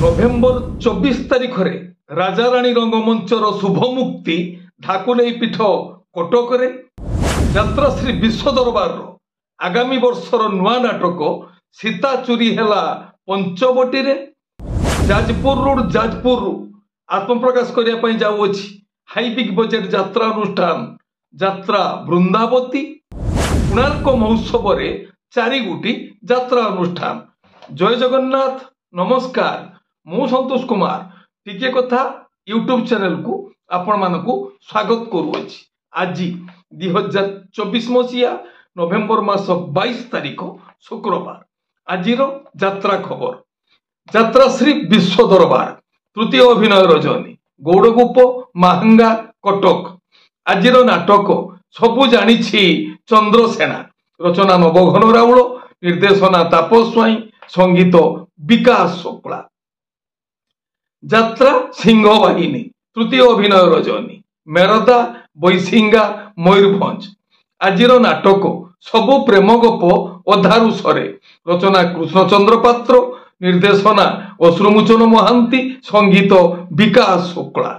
नवेम्बर 24 तारीख रे राजाराणी रंगमंचर शुभ मुक्ति ढाकुलई पीठ कटक रे यात्रा श्री विश्व दरबार आगामी वर्षर नुआ नाटक सीता चोरी हेला पंचवटी रे जाजपुर रोड जाजपुर आत्मप्रकाश करने जाऊँगी हाई बिग बजेट यात्रा अनुष्ठान यात्रा वृंदावती कोणार्क महोत्सव रे 4 गोटी यात्रा अनुष्ठान। जय जगन्नाथ नमस्कार मु संतोष कुमार टिके कथा यूट्यूब चैनल को आपण मानकु स्वागत करूँगी। आज 2024 मसीहा नवेम्बर मास 22 तारीख शुक्रवार आजिर यात्रा खबर यात्रा श्री विश्व दरबार तृतीय अभिनय रजनी गौड़गोप माहांगा कटक आजिर नाटक सबु जानी चंद्रसेना रचना नवघन राउल निर्देशना तापस स्वाई संगीत विकास शुक्ला यात्रा सिंहवाहिनी तृतीय अभिनय रजनी मेरदा बैसिंगा मयूरभंज आजिर नाटक सबु प्रेम गप अधारु सरे रचना कृष्णचंद्र पात्र निर्देशना अश्रुमोचन महांती संगीत विकास शुक्ला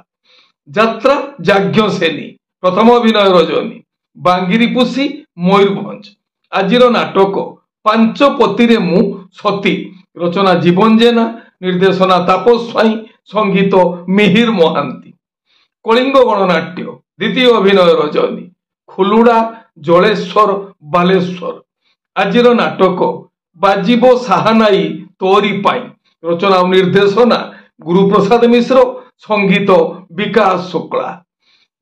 यात्रा जाज्ञसेनी प्रथम अभिनय रजनी बांगिरीपुसी मयूरभंज आजिर नाटक पांच पतिरे मु सती रचना जीवन जेना निर्देशना तापस स्वाई संगीत मिहिर महांती कलिंग गणनाट्य द्वितीय अभिनय रजनी खुलुड़ा जलेश्वर बालेश्वर आजिर नाटक बाजिबो साहानाई तोरी पाई रचना और निर्देशना गुरुप्रसाद मिश्र संगीत विकास शुक्ला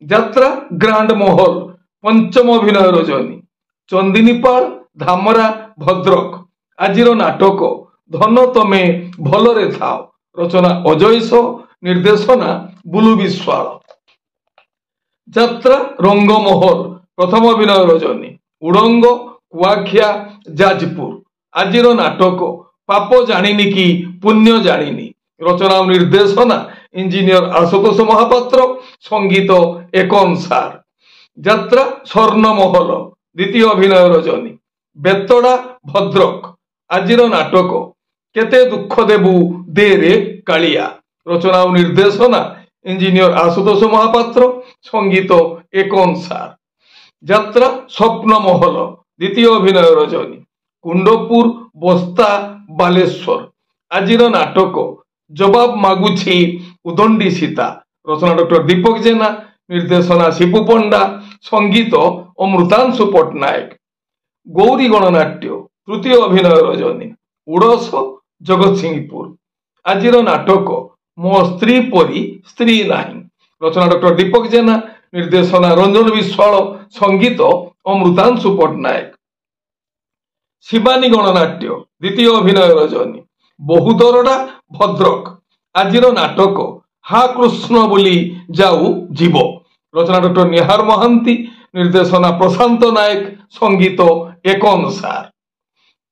यात्रा ग्रांड महल पंचम अभिनय रजनी चंदिनीपाल धामरा भद्रक आजिर नाटक धन तमे भलरे थाओ रचना अजयस निर्देशना बुलु विश्वाल यात्रा रंगमहल प्रथम अभिनय रजनी उड़ंग कुआखिया जाजपुर आजिर नाटक पाप जानिनी कि पुण्य जानिनी रचना और निर्देशना इंजीनियर आशुतोष महापात्र संगीत एकनसार यात्रा स्वर्णमहल द्वितीय अभिनय रजनी बेतड़ा भद्रक आजिर नाटक केते दुख देबू दे रे कालिया रचना और निर्देशना इंजीनियर आशुतोष महापात्र संगीत एकनसार यात्रा स्वप्नमहल द्वितीय अभिनय रजनी कुंडपुर बस्ता बालेश्वर आजिर नाटक जवाब मागुछि उदंडी सीता रचना डॉक्टर दीपक जेना निर्देशना शिपु पंडा संगीत अमृतांशु पट्टनायक गौरी गणनाट्य तृतीय अभिनय रजनी उड़स जगत सिंहपुर आजिर नाटक मो स्त्री परी स्त्री नाही रचना डॉक्टर दीपक जेना निर्देशना रंजन विश्वाल संगीत अमृतांशु पट्टनायक शिवानी गणनाट्य द्वितीय अभिनय रजनी बहुदरडा भद्रक आजिर नाटक हा कृष्ण बोली जाऊ जीव रचना डॉक्टर निहार महांती निर्देशना प्रशांत नायक संगीत एकनसार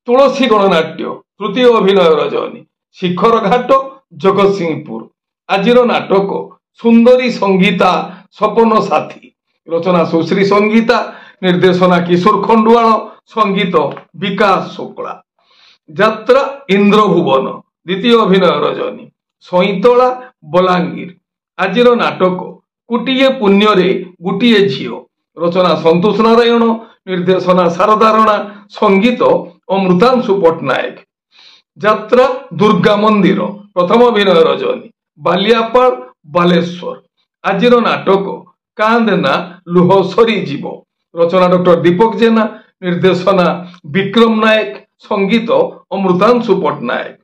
तुलसी गणनाट्य तृतीय अभिनय रजनी शिखर घाट जगत सिंहपुर आजिर नाटक सुंदरी संगीता सपन साथी रचना सुश्री संगीता निर्देशना किशोर खंडुआल संगीत विकास शुक्ला यात्रा इंद्रभुवन द्वितीय अभिनय रजनी सईतला बलांगीर आजिर नाटक कुटिए पुण्य रे गुटिए झियो रचना संतोष नारायण निर्देशना शारदा राणा संगीत अमृतांशु पट्टनायक यात्रा दुर्गा मंदिर प्रथम अभिनय रजनी बालियापाल बालेश्वर आजिर नाटक कांदेना लुह सरी जीव रचना डॉक्टर दीपक जेना निर्देशना विक्रम नायक संगीत अमृतांशु पट्टनायक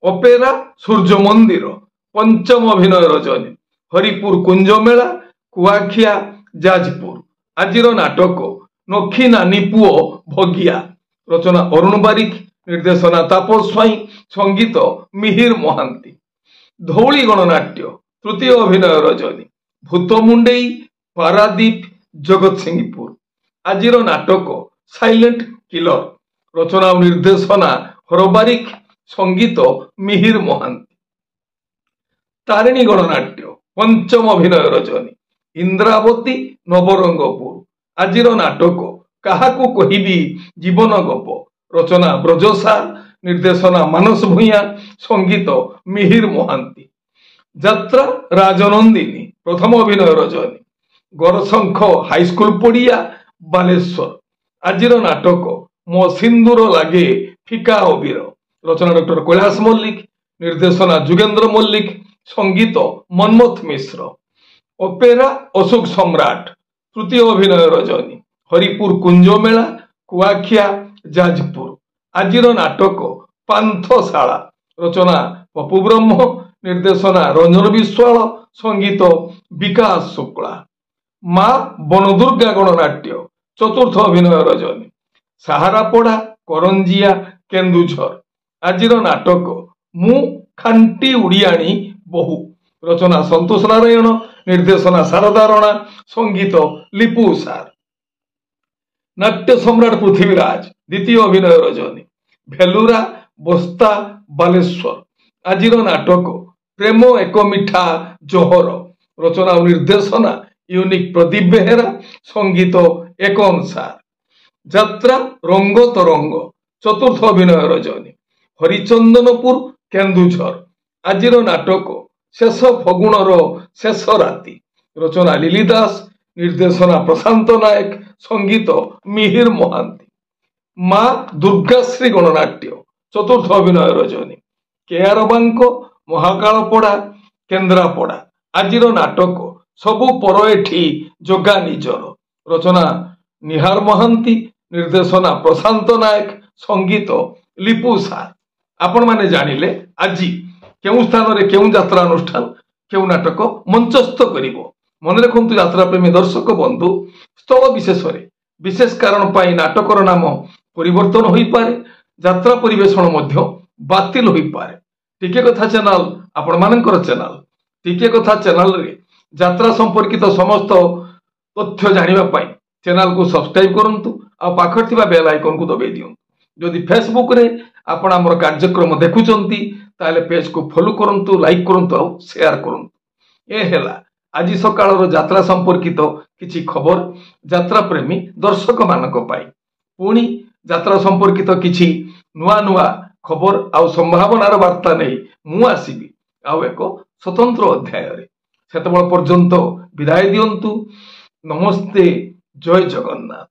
अपेरा सूर्य मंदिर पंचम अभिनय रजनी हरिपुर कुंजमेला कुआखिया जाजपुर आजिर नाटक नखी नानी पुओ भगिया रचना अरुण बारिक निर्देशना तापस स्वाई संगीत मिहिर महांती धौली गणनाट्य तृतीय अभिनय रजनी भूतमुंडेई पारादीप जगत सिंहपुर आजिर नाटक साइलेंट किलर रचना और निर्देशना हरबारिक संगीत मिहिर महांती तारिणी गणनाट्य पंचम अभिनय रजनी इंद्रावती नवरंगपुर आजिर नाटक काहाकू कहिबी जीवन गप रचना ब्रजसार निर्देशना मानस भूया, संगीत मिहिर महांती। যাত্রা রাজনন্দিনী প্রথম অভিনয় রজনী। গড়শঙ্খ হাইস্কুল পড়িয়া বালেশ্বর। আজির নাটক মো সিন্দুর লাগে ফিকা অবির। রচনা ডক্টর কৈলাস মল্লিক, निर्देशना যুগেন্দ্র মল্লিক, संगीत মন্মথ মিশ্র। অপেরা অশোক সম্রাট তৃতীয় অভিনয় রজনী। হরিপুর কুঞ্জ মেলা, কুয়াখিয়া যাজপুর। আজির নাটক পান্থশালা। রচনা পপু ব্রহ্ম, निर्देशना रंजन विश्वाल, संगीत विकास शुक्ला। माँ बनदुर्गा गणनाट्य चतुर्थ अभिनय रजनी। साहारापड़ा करंजिया केन्दुझर। आजिर नाटक मु खांटी उड़ियाणी बहु। रचना संतोष नारायण, निर्देशना शारदा राणा, संगीत लिपु सार। नाट्य सम्राट पृथ्वीराज द्वितीय अभिनय रजनी। भेलुरा बस्ता बालेश्वर। आजिर नाटक प्रेम एक मिठा जोहर। रचना और निर्देशना यूनिक प्रदीप बेहेरा, संगीत एकन सार। যাত্রা রঙ্গ তরঙ্গ চতুর্থ অভিনয় রজনী। হরিচন্দনপুর কেন্দুঝর। আজির নাটক শেষ ফগুণর শেষ রাতি। রচনা লিলি দাস, निर्देशना प्रशांत नायक, संगीत मिहिर महांती। माँ दुर्गाश्री गणनाट्य चतुर्थ अभिनय रजनी। केआर बांक महाकालपड़ा केन्द्रापड़ा। आजिर नाटक सबु पर एठी जोगा निजर। रचना निहार महांती, निर्देशना प्रशांत नायक, संगीत लिपु सार। आपण माने जानिले आजी केउ स्थान रे केउ यात्रा अनुष्ठान केउ नाटक मंचस्थ करिवो। मन रखु यात्रा प्रेमी दर्शक बंधु, स्थल विशेष विशेष कारण पाई नाटकर नाम परिवर्तन हो पारे, यात्रा परिवेषण मध्य बातिल हो पारे। टिके कथा चैनल आपण मानकर चैनल। टिके कथा चैनल रे यात्रा संपर्कित समस्त तथ्य जानिबा पाई चैनल को सब्सक्राइब करंतु आ पाखर थिबा बेल आइकन को दबाई दियंतु। जदि फेसबुक रे आपण हमर कार्यक्रम देखुचंती ताले पेज को फॉलो करंतु, लाइक करंतु आ शेयर करंतु। ए हेला आज सकाळर यात्रा संपर्कित किछि खबर यात्रा प्रेमी दर्शक मानक पाई। पुणी यात्रा संपर्कित किछि नुआ नुआ खबर आउ संभावनार वार्ता नहीं मु आसीबी आउ एक स्वतंत्र अध्याय रे। सेतबेल पर्यंत विदाय दियंतु। नमस्ते, जय जगन्नाथ।